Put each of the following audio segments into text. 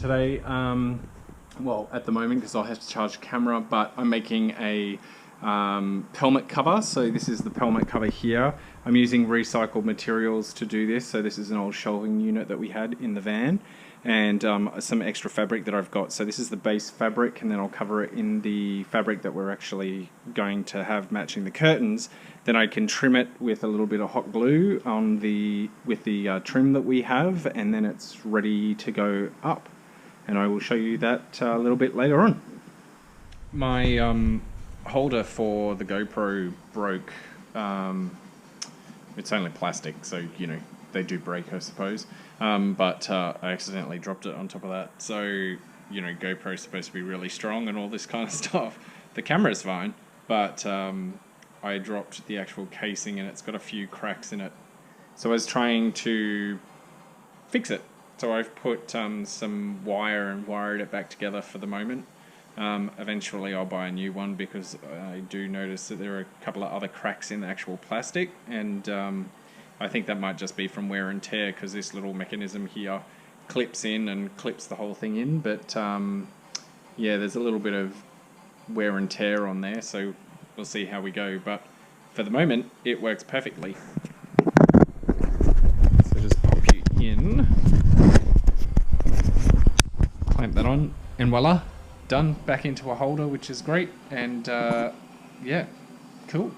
today. Well, at the moment because I'll have to charge the camera, but I'm making a pelmet cover. So this is the pelmet cover here. I'm using recycled materials to do this. So this is an old shelving unit that we had in the van, and some extra fabric that I've got. So this is the base fabric, and then I'll cover it in the fabric that we're actually going to have matching the curtains. Then I can trim it with a little bit of hot glue on with the trim that we have, and then it's ready to go up. And I will show you that a little bit later on. My holder for the GoPro broke. It's only plastic, so you know they do break, I suppose. But I accidentally dropped it on top of that. So you know, GoPro's supposed to be really strong and all this kind of stuff. The camera's fine, but I dropped the actual casing and it's got a few cracks in it. So I was trying to fix it. So I've put some wire and wired it back together for the moment. Eventually I'll buy a new one because I do notice that there are a couple of other cracks in the actual plastic, and I think that might just be from wear and tear because this little mechanism here clips in and clips the whole thing in, but yeah, there's a little bit of wear and tear on there, so we'll see how we go, but for the moment it works perfectly. So just pop you in, clamp that on, and voila, done. Back into a holder, which is great, and yeah, cool.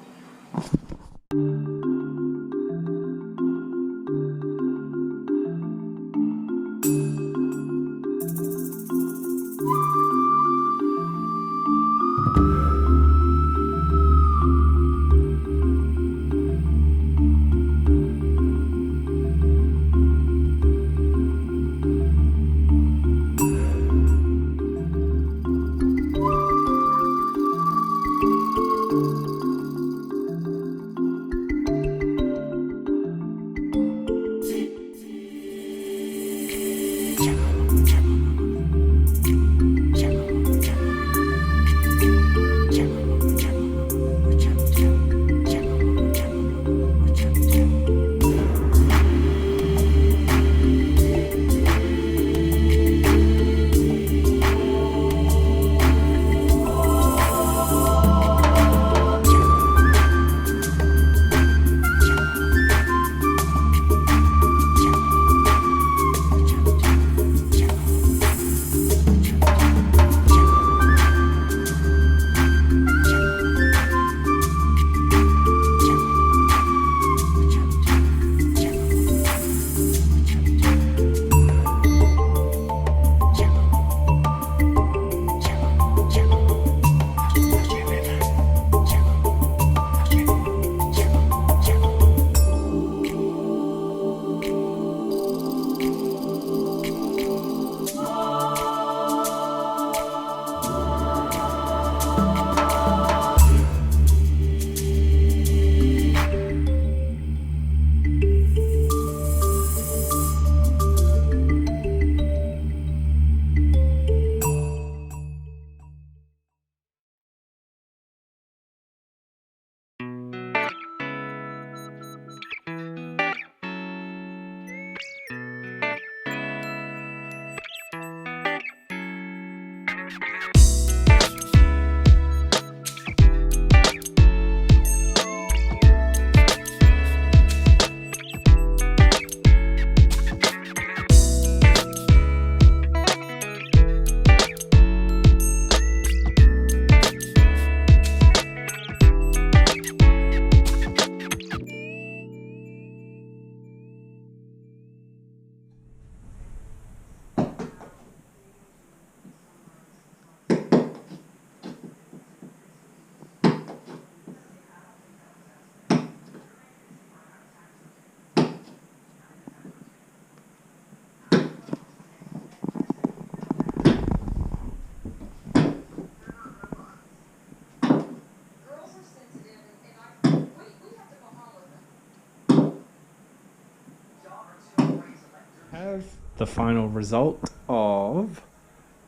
Have the final result of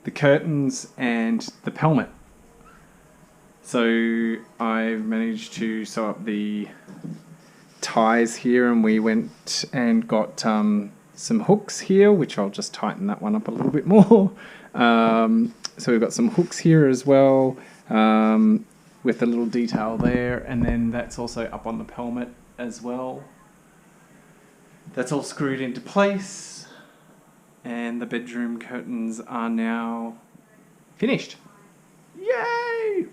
the curtains and the pelmet. So I've managed to sew up the ties here, and we went and got some hooks here, which I'll just tighten that one up a little bit more. So we've got some hooks here as well, with a little detail there, and then that's also up on the pelmet as well. That's all screwed into place, and the bedroom curtains are now finished. Yay!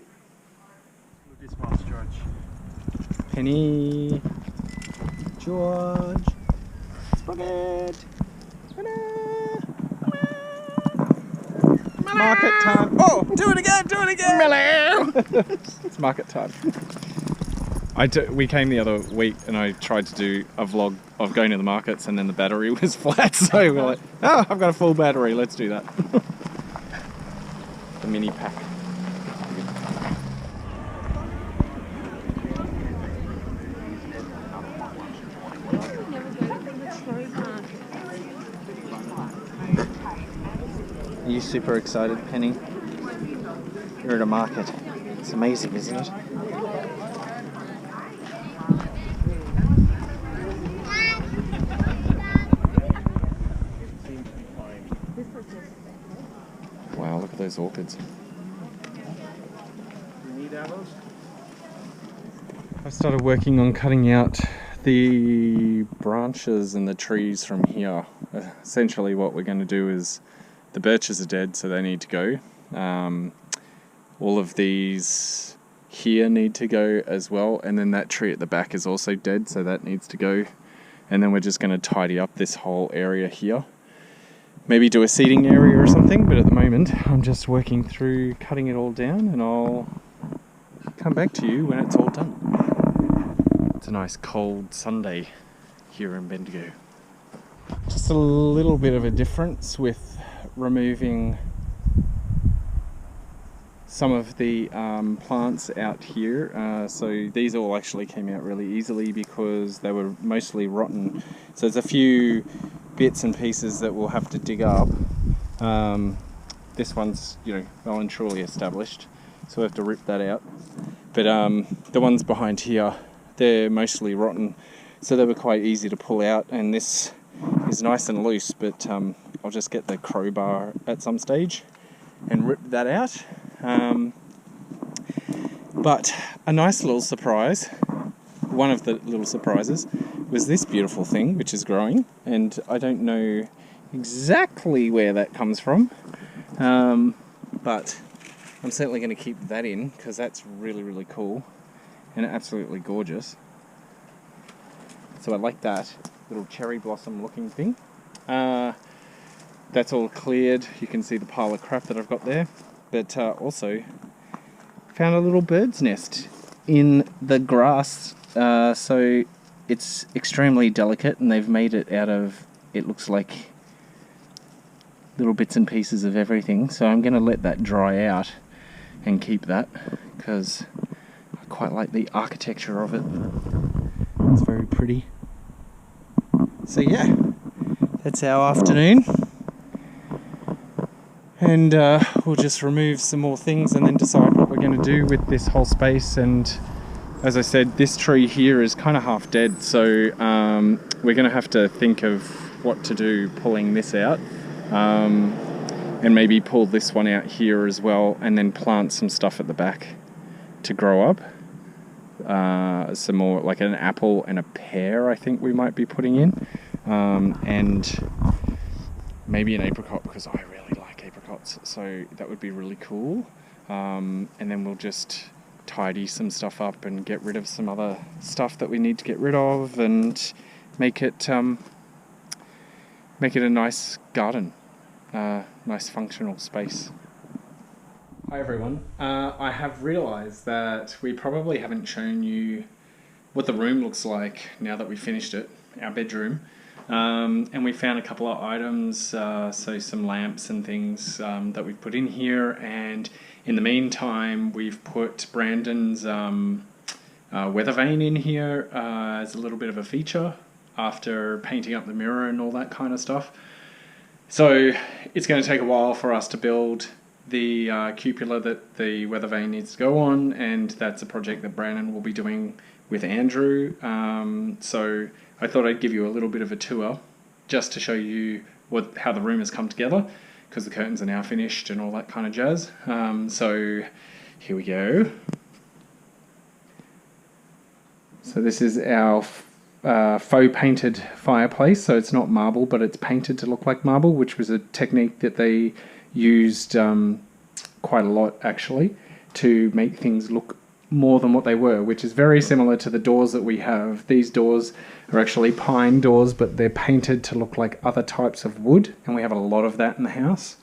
This one's George. Penny, George, Sprocket, market time. Oh, do it again, do it again. Hello. It's market time. We came the other week and I tried to do a vlog of going to the markets, and then the battery was flat, so we're like, oh, I've got a full battery, let's do that. The mini pack. Are you super excited, Penny? You're at a market. It's amazing, isn't it? Wow, look at those orchids. You need arrows? I've started working on cutting out the branches and the trees from here. Essentially what we're going to do is, the birches are dead, so they need to go. All of these here need to go as well, and then that tree at the back is also dead, so that needs to go. And then we're just going to tidy up this whole area here. Maybe do a seating area or something, but at the moment I'm just working through cutting it all down, and I'll come back to you when it's all done. It's a nice cold Sunday here in Bendigo. Just a little bit of a difference with removing some of the plants out here. So these all actually came out really easily because they were mostly rotten. So there's a few bits and pieces that we'll have to dig up. This one's, well and truly established, so we have to rip that out. But the ones behind here, they're mostly rotten, so they were quite easy to pull out, and this is nice and loose, but I'll just get the crowbar at some stage and rip that out. But a nice little surprise, one of the little surprises, was this beautiful thing which is growing, and I don't know exactly where that comes from, but I'm certainly going to keep that in because that's really, really cool and absolutely gorgeous. So I like that little cherry blossom looking thing. That's all cleared. You can see the pile of crap that I've got there, but also found a little bird's nest in the grass. So it's extremely delicate, and they've made it out of, it looks like little bits and pieces of everything. So I'm going to let that dry out and keep that because I quite like the architecture of it. It's very pretty. So yeah, that's our afternoon. And we'll just remove some more things and then decide what we're going to do with this whole space. And as I said, this tree here is kind of half dead, so we're going to have to think of what to do pulling this out, and maybe pull this one out here as well, and then plant some stuff at the back to grow up. Some more, like an apple and a pear I think we might be putting in, and maybe an apricot because I really like apricots, so that would be really cool. And then we'll just tidy some stuff up and get rid of some other stuff that we need to get rid of, and make it a nice garden, nice functional space. Hi everyone. I have realised that we probably haven't shown you what the room looks like now that we finished it, our bedroom. And we found a couple of items, so some lamps and things that we've put in here, and in the meantime we've put Brandon's weather vane in here as a little bit of a feature after painting up the mirror and all that kind of stuff. So it's going to take a while for us to build the cupola that the weather vane needs to go on, and that's a project that Brandon will be doing with Andrew. So I thought I'd give you a little bit of a tour just to show you how the room has come together, because the curtains are now finished and all that kind of jazz. So here we go. So this is our faux painted fireplace. So it's not marble, but it's painted to look like marble, which was a technique that they used quite a lot actually to make things look more than what they were, which is very similar to the doors that we have. These doors are actually pine doors, but they're painted to look like other types of wood, and we have a lot of that in the house.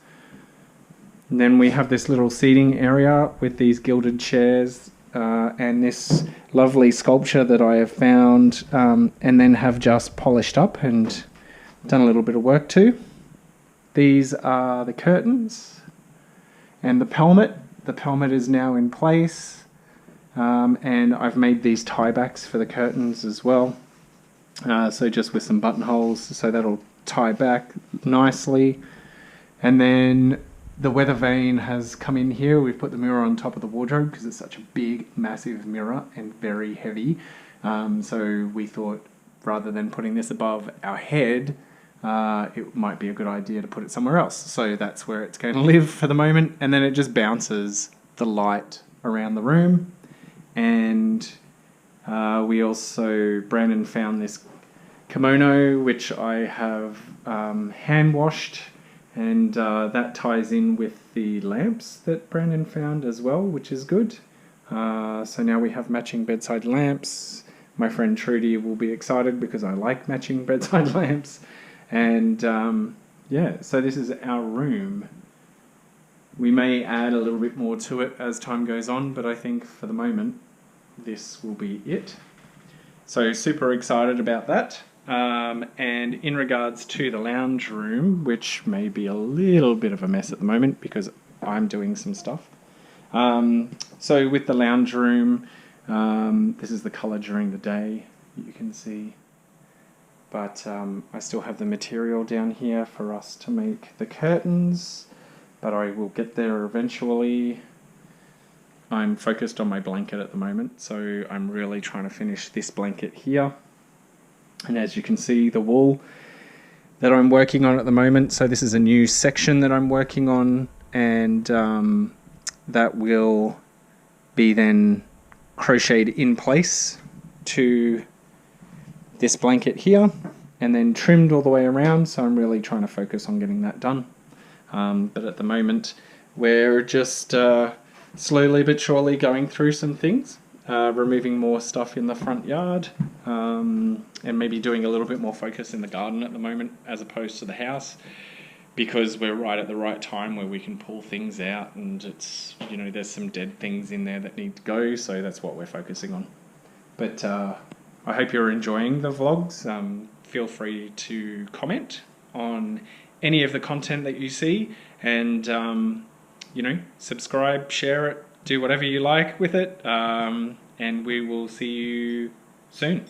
And then we have this little seating area with these gilded chairs and this lovely sculpture that I have found and then have just polished up and done a little bit of work to. These are the curtains and the pelmet. The pelmet is now in place. And I've made these tie-backs for the curtains as well. So just with some buttonholes, so that'll tie back nicely. And then the weather vane has come in here. We've put the mirror on top of the wardrobe because it's such a big, massive mirror and very heavy. So we thought rather than putting this above our head, it might be a good idea to put it somewhere else. So that's where it's going to live for the moment. And then it just bounces the light around the room. And we also, Brandon found this kimono, which I have hand washed, and that ties in with the lamps that Brandon found as well, which is good. So now we have matching bedside lamps. My friend Trudy will be excited because I like matching bedside lamps. And yeah, so this is our room. We may add a little bit more to it as time goes on, but I think for the moment, this will be it. So super excited about that. And in regards to the lounge room, which may be a little bit of a mess at the moment because I'm doing some stuff. So with the lounge room, this is the color during the day, you can see. But I still have the material down here for us to make the curtains, but I will get there eventually. I'm focused on my blanket at the moment, so I'm really trying to finish this blanket here. And as you can see, the wall that I'm working on at the moment, so this is a new section that I'm working on, and that will be then crocheted in place to this blanket here, and then trimmed all the way around, so I'm really trying to focus on getting that done. But at the moment, we're just slowly but surely going through some things, removing more stuff in the front yard, and maybe doing a little bit more focus in the garden at the moment as opposed to the house, because we're right at the right time where we can pull things out, and it's, you know, there's some dead things in there that need to go, so that's what we're focusing on. But I hope you're enjoying the vlogs. Feel free to comment on any of the content that you see, and you know, subscribe, share it, do whatever you like with it, and we will see you soon.